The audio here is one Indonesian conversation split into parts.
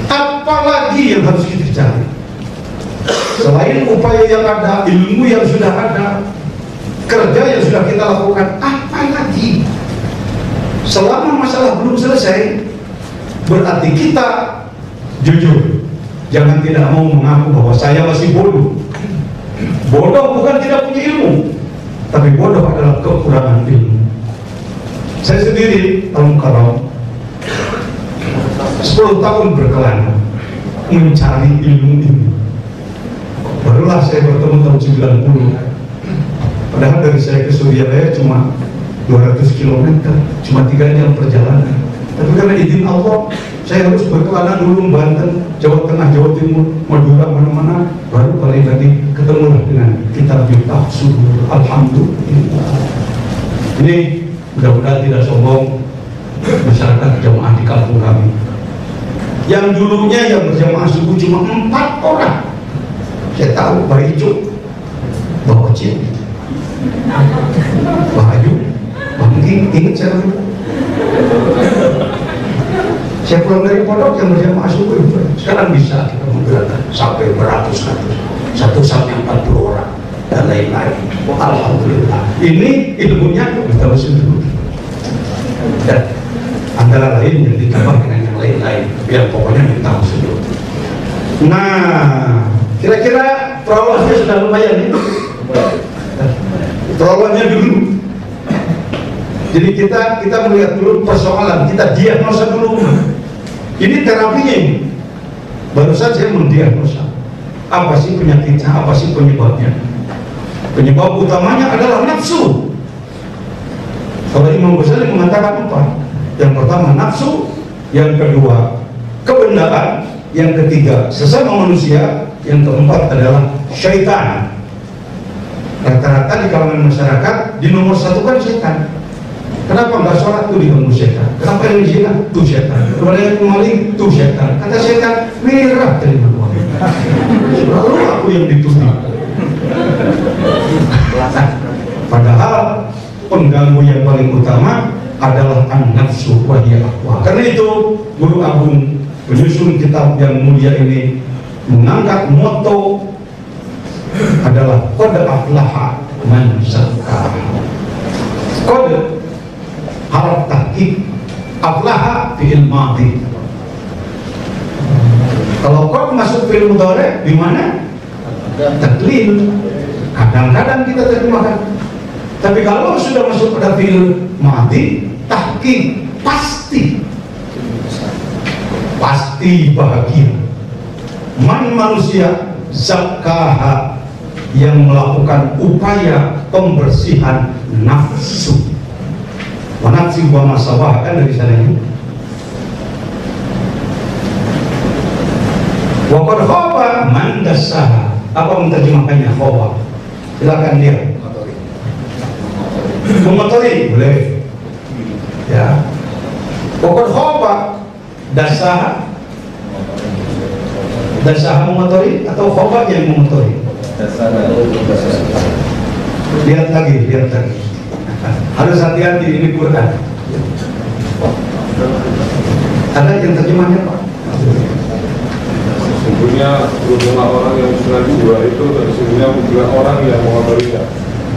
Apalagi yang harus kita cari selain upaya yang ada, ilmu yang sudah ada, kerja yang sudah kita lakukan? Apa lagi? Selama masalah belum selesai, berarti kita jujur, jangan tidak mau mengaku bahwa saya masih bodoh. Bodoh bukan tidak punya ilmu, tapi bodoh adalah kekurangan ilmu. Saya sendiri Al-Mukarram 10 tahun berkelana mencari ilmu ini. Barulah saya bertemu tahun 90. Padahal dari saya ke Surabaya cuma 200 km, cuma 3 jam perjalanan. Tapi karena izin Allah, saya harus berkelana dulu Banten, Jawa Tengah, Jawa Timur, Madura, mana-mana. Baru kali tadi ketemu dengan kitab Tafsir. Alhamdulillah. Ini mudah-mudahan tidak sombong masyarakat jamaah di kampung kami. Yang dulunya yang berjamaah subuh cuma 4 orang. Saya tahu Pak Icu, Pak Ocin, Pak Aju, Pak Mungkin, ingat saya dulu. Saya pulang dari pondok yang berjamaah subuh, sekarang bisa kita menggerakkan sampai beratus-ratus, 1 sampai 40 orang dan lain-lain. Alhamdulillah. Ini ilmunya kita mesti dulu. Dan antara lain yang ditambah dengan yang lain-lain, yang pokoknya kita mesti dulu. Nah, kira-kira perawatnya sudah lumayan ya? Perawatnya dulu. Jadi kita melihat dulu persoalan, kita diagnosa dulu. Ini terapinya ini. Barusan saya mendiagnosa apa sih penyakitnya, apa sih penyebabnya. Penyebab utamanya adalah nafsu. Kalau Imam Ghazali mengatakan apa? Yang pertama nafsu, yang kedua kebenaran, yang ketiga sesama manusia, yang keempat adalah syaitan. Rata-rata di kalangan masyarakat di nomor 1 kan syaitan. Kenapa nggak sholat tuh diganggu syaitan? Kenapa yang zina tuh syaitan? Kenapa yang maling tuh syaitan? Kata syaitan, merah terima uang. Lalu aku yang dituduh. Padahal pengganggu yang paling utama adalah an-nafsu wa hiya aqwa. Karena itu Guru Agung penyusun kitab yang mulia ini mengangkat moto adalah qad aflaha man zakkaha. Qad harap tahqiq, aflaha fi'il madhi. Kalau qad masuk fi'il mudhari di mana? Taklil. Kadang-kadang kita terjemahkan. Tapi kalau sudah masuk pada fi'il madhi, tahqiq, pasti bahagia. Man manusia zakkaha, yang melakukan upaya pembersihan nafsu. Nafsu wa masawah kan dari sana ini. Wa qad khaba man dassaha. Apa menterjemahkannya khaba? Silakan dia. Mengotori boleh. Ya. Wa qad khaba dassaha. Dassaha mengotori atau khaba yang mengotori? Lihat lagi. Harus hati-hati, ini Quran. Ada yang terjemahnya Pak? Sesungguhnya berhubungan orang yang sudah jiwa itu sesungguhnya berhubungan orang yang mengotorinya.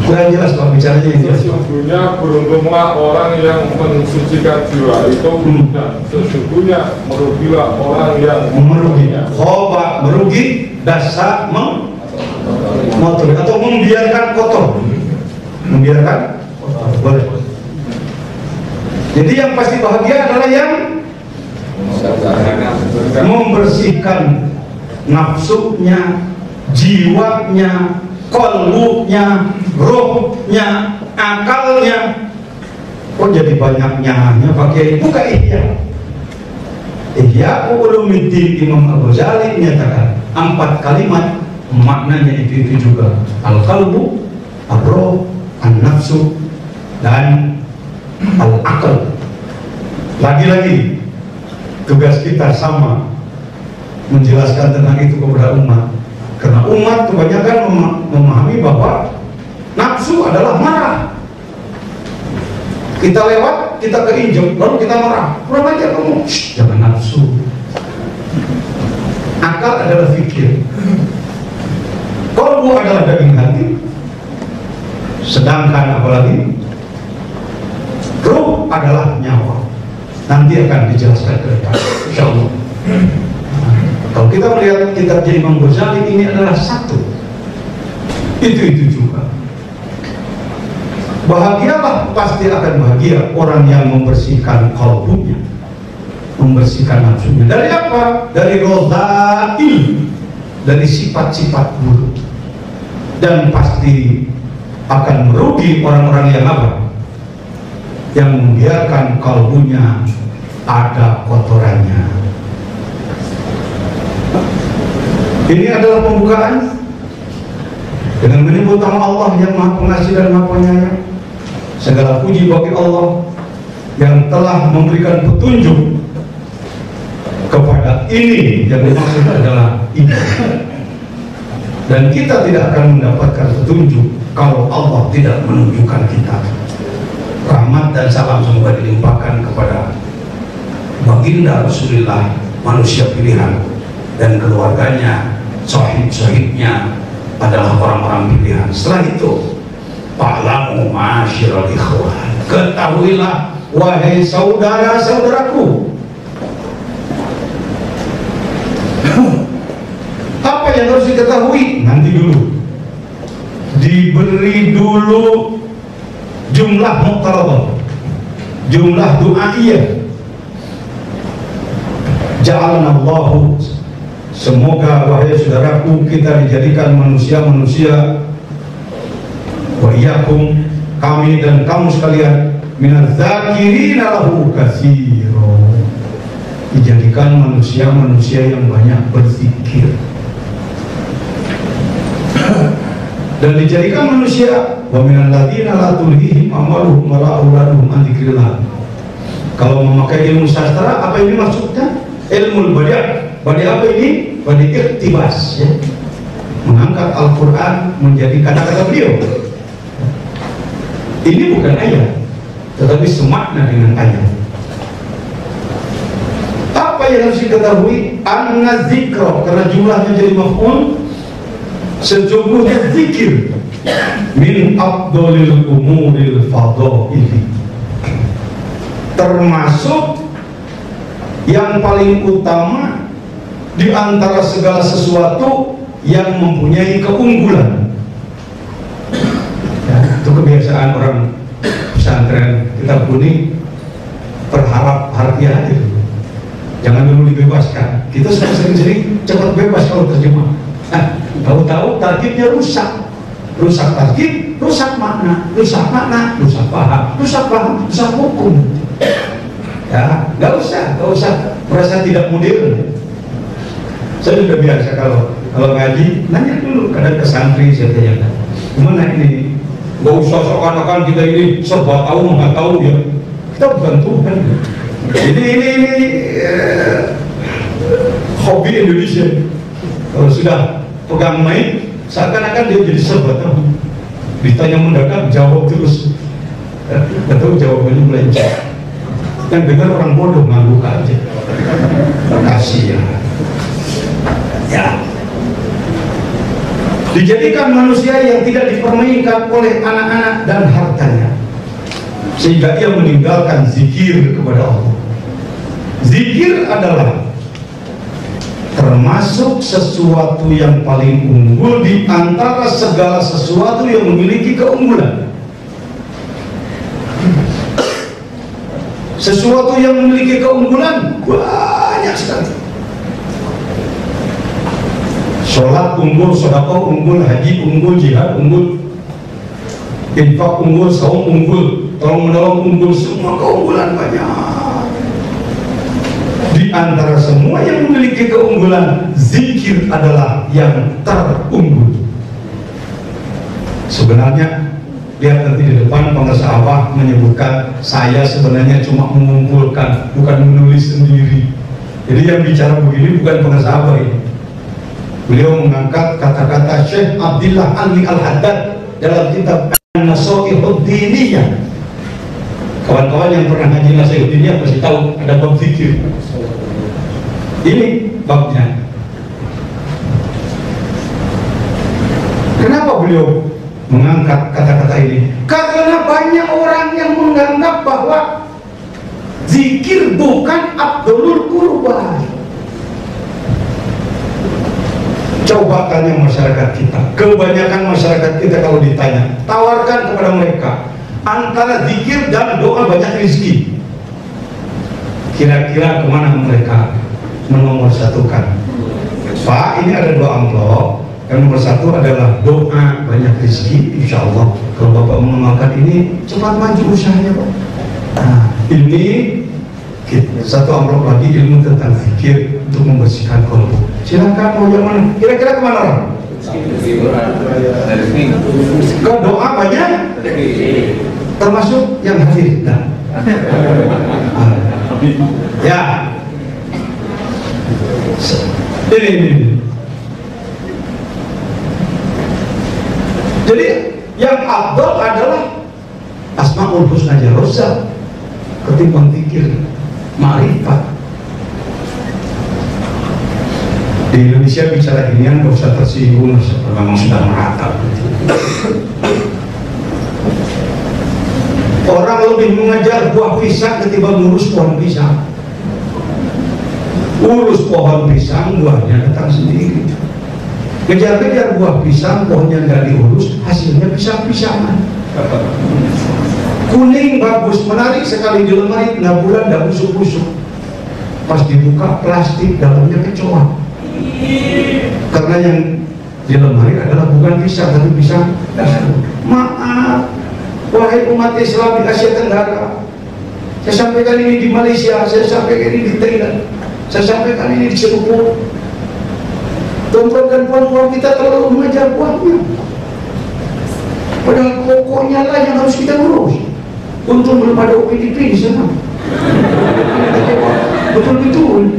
Kurang jelas Pak bicaranya ini. Sesungguhnya beruntunglah orang yang mensucikan jiwa itu, dan sesungguhnya merugilah orang yang meruginya. Khoba merugi, dasa mengotori atau membiarkan kotor. Membiarkan kotor. Boleh. Jadi yang pasti bahagia adalah yang membersihkan nafsunya, jiwanya, qalbunya, rohnya, akalnya. Kok jadi banyak nyahnya pakai buka Ihya. Ihya Ulumuddin Imam Al-Ghazali menyatakan 4 kalimat maknanya itu juga. Al-qalbu, ar-roh, an-nafsu, dan al-aql. Lagi-lagi tugas kita sama, menjelaskan tentang itu kepada umat. Karena umat kebanyakan memahami bahwa nafsu adalah marah. Kita lewat, kita keinjek, lalu kita marah. Kurang aja kamu, jangan nafsu. Akal adalah fikir, kolbu adalah daging hati. Sedangkan apalagi ruh adalah nyawa. Nanti akan dijelaskan ke depan, insyaallah. Kalau kita melihat kitabnya Imam Ghazali, ini adalah satu. Itu juga. Bahagialah, pasti akan bahagia orang yang membersihkan kalbunya, membersihkan nafsunya. Dari apa? Dari rozail, dari sifat-sifat buruk. Dan pasti akan merugi orang-orang yang apa? Yang membiarkan kalbunya ada kotorannya. Ini adalah pembukaan dengan menyebut nama Allah yang Maha Pengasih dan Maha Penyayang. Segala puji bagi Allah yang telah memberikan petunjuk kepada ini, yang dimaksud adalah ini. Dan kita tidak akan mendapatkan petunjuk kalau Allah tidak menunjukkan kita. Rahmat dan salam semoga dilimpahkan kepada baginda Rasulullah, manusia pilihan, dan keluarganya, sahib-sahibnya adalah orang-orang pilihan. Setelah itu, fa'lamu ma'asyiral ikhwan, ketahuilah wahai saudara-saudaraku. Apa yang harus diketahui? Nanti dulu diberi dulu jumlah muqarrabah, jumlah du'aiyah. Ja'alanallahu, semoga wahai saudaraku kita dijadikan manusia-manusia, wa iyyakum, kami dan kamu sekalian, minaz zakirina lahu katsira, dijadikan manusia-manusia yang banyak berzikir. Dan dijadikan manusia wa minal ladzina la tulhihim amaluhum wa la auladuhum an dzikrillah. Kalau memakai ilmu sastra, apa ini maksudnya? Ilmu badi'. Badi' apa ini? Badi' iktibas, ya. Mengangkat Al-Quran menjadi kata-kata beliau. Ini bukan ayat, tetapi semakna dengan ayat. Apa yang harus diketahui? Anna zikra, karena jumlahnya jadi maf'ul, sejumlahnya zikir min afdolil umuril fadhaili, termasuk yang paling utama di antara segala sesuatu yang mempunyai keunggulan. Ya, itu kebiasaan orang pesantren kita kuning, berharap harfiah aja dulu, jangan dulu dibebaskan. Kita sering-sering cepat bebas kalau terjemah. Tahu-tahu targetnya rusak target, rusak makna, rusak paham, rusak hukum. Ya, nggak usah merasa tidak modern. Saya sudah biasa kalau ngaji nanya dulu, kadang ke santri saya tanya, gimana ini? Nggak usah seakan-akan kita ini serba tahu nggak tahu ya. Kita bukan Tuhan. Ini hobi Indonesia. Kalau sudah pegang mic, seakan-akan dia jadi serba tahu. Ditanya mendadak jawab terus. Nggak tahu jawabannya melenceng. Yang dengar orang bodoh, ngangguk aja. Kasih ya. Dijadikan manusia yang tidak dipermainkan oleh anak-anak dan hartanya, sehingga ia meninggalkan zikir kepada Allah. Zikir adalah termasuk sesuatu yang paling unggul di antara segala sesuatu yang memiliki keunggulan. Sesuatu yang memiliki keunggulan banyak sekali. Sholat unggul, sedekah unggul, haji unggul, jihad unggul, infak unggul, saum unggul, tolong menolong unggul, semua keunggulan banyak. Di antara semua yang memiliki keunggulan, zikir adalah yang terunggul. Sebenarnya lihat nanti di depan pengusaha apa menyebutkan saya sebenarnya cuma mengumpulkan, bukan menulis sendiri. Jadi yang bicara begini bukan pengusaha apa ini. Beliau mengangkat kata-kata Syekh Abdullah Alwi Al-Haddad dalam kitab An-Nasaihud Diniyah. Kawan-kawan yang pernah ngaji Nasaihud Diniyah pasti tahu ada bab fikir. Ini babnya. Kenapa beliau mengangkat kata-kata ini? Karena banyak orang yang menganggap bahwa zikir bukan afdhalul qurban. Coba tanya masyarakat kita, kebanyakan masyarakat kita kalau ditanya, tawarkan kepada mereka antara zikir dan doa banyak rezeki. Kira-kira kemana mereka menomor satukan? Pak, ini ada dua amplop. Yang nomor satu adalah doa banyak rezeki, insya Allah. Kalau Bapak mengamalkan ini, cepat maju usahanya, Pak. Nah, ini satu amplop lagi ilmu tentang fikir untuk membersihkan kolbu. Silakan mau yang mana? Kira-kira kemana orang? Ke doa banyak, termasuk yang hadir. Nah. Ya, ini. Jadi yang afdal adalah Asmaul Husna Jarosah ketimbang zikir ma'rifat. Di Indonesia bicara ini kan gak usah tersinggung, memang sudah merata. Orang lebih mengejar buah pisang ketimbang ngurus pohon pisang. Urus pohon pisang, buahnya datang sendiri. Ngejar-ngejar buah pisang, pohonnya nggak diurus, hasilnya pisang-pisangan. Kuning bagus, menarik sekali di lemari, tengah bulan nggak busuk-busuk. Pas dibuka plastik, dalamnya kecoa. Karena yang di lemari adalah bukan pisang, tapi pisang. Maaf, wahai umat Islam di Asia Tenggara, saya sampaikan ini di Malaysia, saya sampaikan ini di Thailand, saya sampaikan ini di Singapura. Tuan-tuan dan puan-puan, kita terlalu mengejar buahnya, padahal pokoknya lah yang harus kita urus. Untung belum ada OPDP di sana. Betul-betul.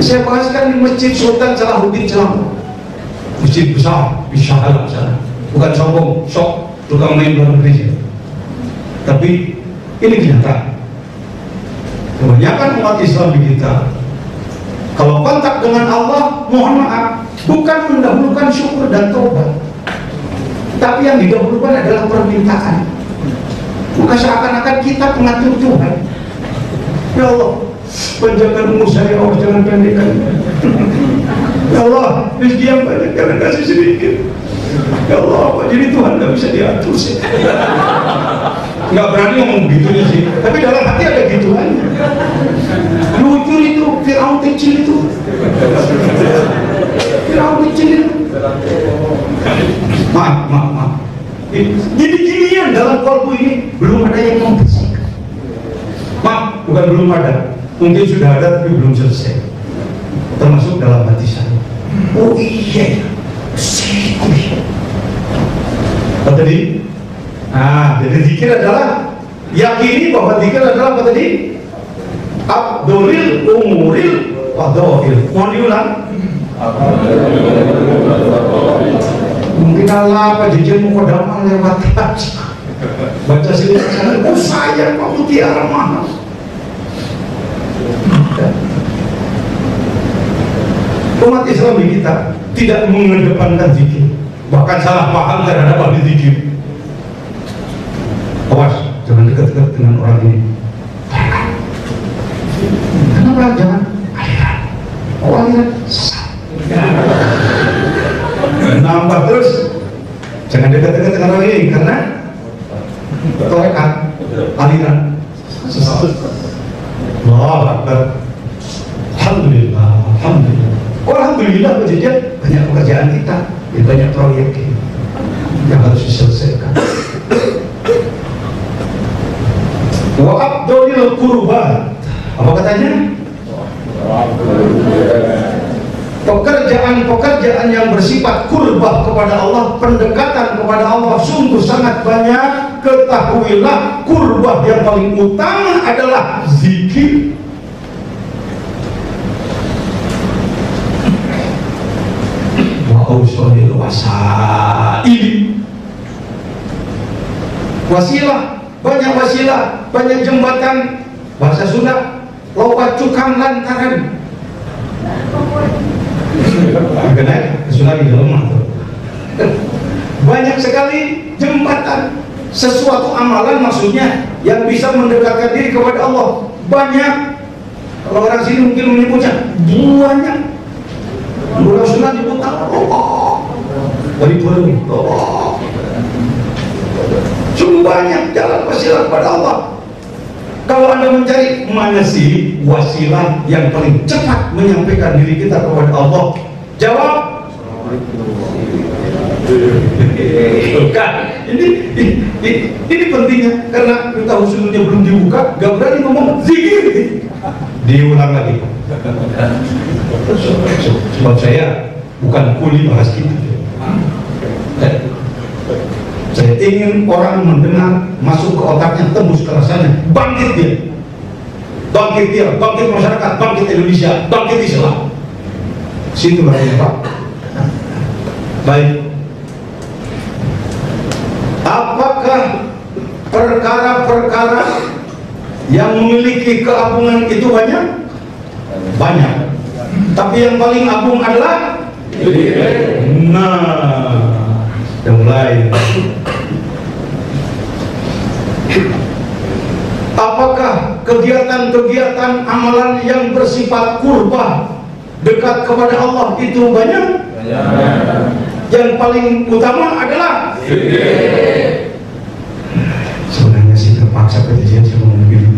Saya bahaskan di Masjid Sultan Salahuddin Selangor, masjid besar, bisa halal sana. Bukan sombong, sok tukang main luar negeri. Tapi ini kenyataan. Kebanyakan umat Islam di kita, kalau kontak dengan Allah, mohon maaf, bukan mendahulukan syukur dan taubat, tapi yang didahulukan adalah permintaan. Maka seakan-akan kita pengatur Tuhan. Ya Allah, panjangkan umur saya, Allah jangan pendekkan. Ya Allah, rezeki yang banyak jangan kasih sedikit. Ya Allah, jadi Tuhan nggak bisa diatur sih. Nggak berani ngomong begitunya sih, tapi dalam hati ada gituan. Lucu itu, Fir'aun kecil itu. Fir'aun kecil itu. Maaf. Jadi ginian dalam kolbu ini belum ada yang membersihkan. Maaf, bukan belum ada. Mungkin sudah ada tapi belum selesai. Termasuk dalam hati saya. Oh iya, bersih. Apa tadi? Nah, jadi zikir adalah yakini bahwa zikir adalah apa tadi? Abdulil umuril fadhil. Mau diulang? Mungkin Allah Pak Jijil mau kodama lewat aja. Baca sini saya Pak Mutiara mahal. Umat Islam di kita tidak mengedepankan zikir, bahkan salah paham terhadap ahli zikir. Awas, jangan dekat-dekat dengan orang ini. Kenapa jangan? Aliran. Oh, aliran sesat. Nambah terus. Jangan dekat-dekat dengan orang ini karena torekan, aliran sesat. Allahu Akbar. Alhamdulillah. Alhamdulillah banyak pekerjaan kita, banyak proyek yang harus diselesaikan. Wa abdulil qurbat. Apa katanya? pekerjaan-pekerjaan yang bersifat qurbah kepada Allah, pendekatan kepada Allah sungguh sangat banyak. Ketahuilah qurbah yang paling utama adalah zikir. Wa'usolil wasail, wasilah, banyak wasilah, banyak jembatan. Bahasa Sunda, loba cukang lantaran. Banyak sekali jembatan, sesuatu amalan maksudnya yang bisa mendekatkan diri kepada Allah. Banyak. Kalau orang sini mungkin menyebutnya banyak. Orang Sunda nyebut dari belum. Cuma banyak jalan wasilah kepada Allah. Kalau Anda mencari mana sih wasilah yang paling cepat menyampaikan diri kita kepada Allah, jawab bukan. Ini pentingnya karena kita usulnya belum dibuka, gak berani ngomong zikir. Diulang lagi. Sebab saya bukan kuli bahas kita. Saya ingin orang mendengar, masuk ke otaknya, tembus ke rasanya, bangkit dia, bangkit masyarakat, bangkit Indonesia, bangkit Islam. Situ lagi Pak. Baik. Apakah perkara-perkara yang memiliki keagungan itu banyak? Banyak. Tapi yang paling agung adalah yang lain. Apakah kegiatan-kegiatan amalan yang bersifat qurbah, dekat kepada Allah itu banyak? Yang paling utama adalah sebenarnya sih terpaksa kejadian saya ngomong begini.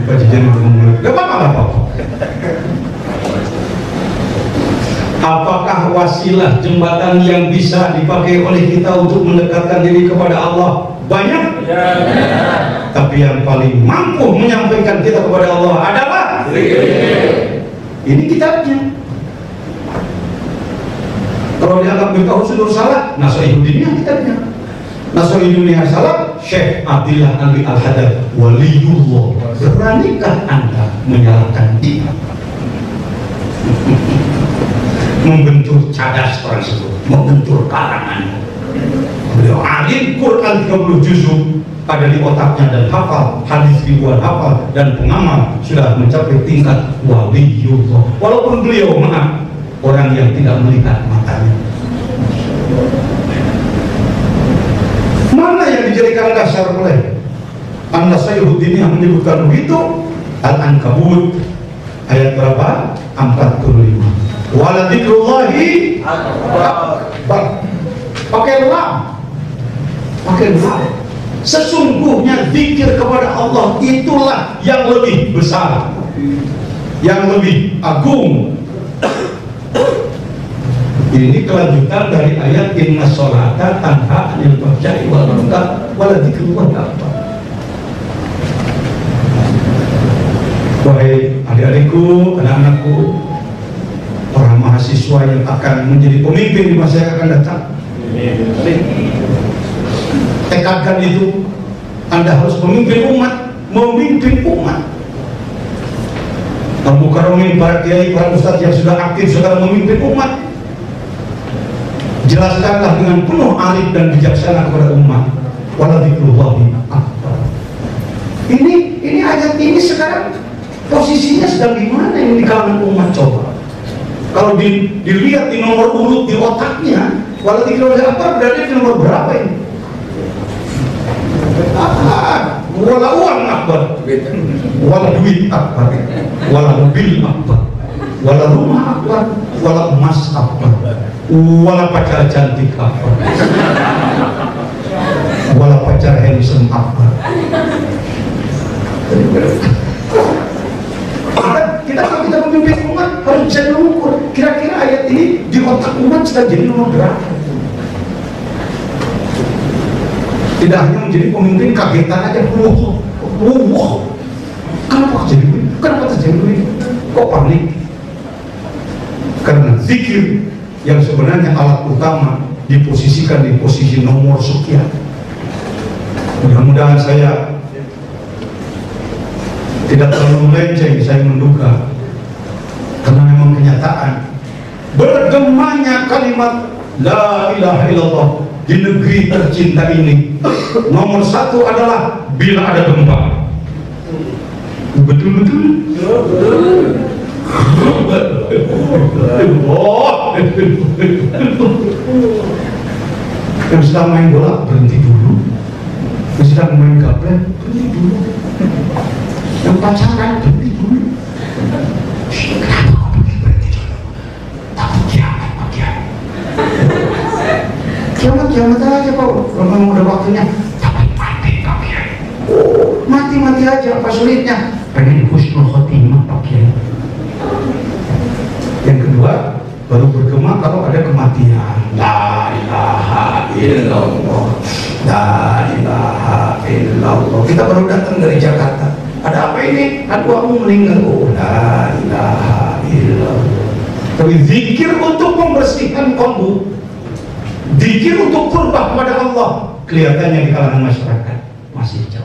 Kejadian ngomong gak apa-apa. Apakah wasilah jembatan yang bisa dipakai oleh kita untuk mendekatkan diri kepada Allah banyak? Tapi yang paling mampu menyampaikan kita kepada Allah adalah ini kitabnya. Kalau dianggap kita usul salah, Nasaihuddin kitabnya. Nasaihuddin salah, Syekh Abdillah Ali Al-Haddad Waliullah. Beranikah Anda menyalahkan dia? Membentur cadas orang sebut, membentur karangan. Beliau alim, Quran 30 juzuk ada di otaknya dan hafal, hadis ribuan hafal dan pengamal, sudah mencapai tingkat waliullah. Walaupun beliau maaf, orang yang tidak melihat matanya. Mana yang dijadikan dasar oleh An-Nasaihuddin yang menyebutkan begitu? Al-Ankabut ayat berapa? 45. Wala dzikrullahi akbar. Pakai lam. Sesungguhnya zikir kepada Allah itulah yang lebih besar, yang lebih agung. Ini kelanjutan dari ayat inna sholata tanha 'anil fahsya'i wal munkar wala dzikrullahi akbar. Wahai adik-adikku, anak-anakku, para mahasiswa yang akan menjadi pemimpin di masa yang akan datang, tekadkan itu. Anda harus memimpin umat, Al-Mukarramin, para kiai, para ustadz yang sudah aktif sekarang memimpin umat. Jelaskanlah dengan penuh arif dan bijaksana kepada umat. Wala dzikrullahi akbar. Ini ayat ini sekarang posisinya sedang di mana ini di kalangan umat? Coba kalau dilihat di nomor urut di otaknya, wala dzikrullahi akbar berada di nomor berapa ini? Wala uang akbar, wala duit akbar, wala mobil akbar, wala rumah akbar, wala emas akbar, wala pacar cantik akbar, wala pacar handsome akbar. Kalau kita memimpin umat harus bisa mengukur kira-kira ayat ini di otak umat sedang jadi nomor berapa. Tidak hanya menjadi pemimpin kagetan aja, kenapa terjadi begini? Kok panik? Karena zikir yang sebenarnya alat utama diposisikan di posisi nomor sekian. Mudah-mudahan saya tidak terlalu melenceng, saya menduga, karena memang kenyataan bergemanya kalimat la ilaha illallah di negeri tercinta ini nomor satu adalah bila ada gempa. Betul-betul yang sedang main bola berhenti dulu, yang sedang main gaplek berhenti dulu, yang pacaran berhenti dulu. Kenapa kau berhenti dulu? Takut kiamat Pak Kiai. Kiamat aja Pak, kalau memang udah waktunya. Tapi mati Pak Kiai. Mati aja, apa sulitnya? Pengen husnul khotimah Pak Kiai. Yang kedua, baru bergema kalau ada kematian. La ilaha illallah, la ilaha illallah. Kita baru datang dari Jakarta, ada apa ini? Aduh, meninggal. Oh, la ilaha illallah. Tapi zikir untuk membersihkan kalbu, zikir untuk qurbah kepada Allah, kelihatannya di kalangan masyarakat masih jauh.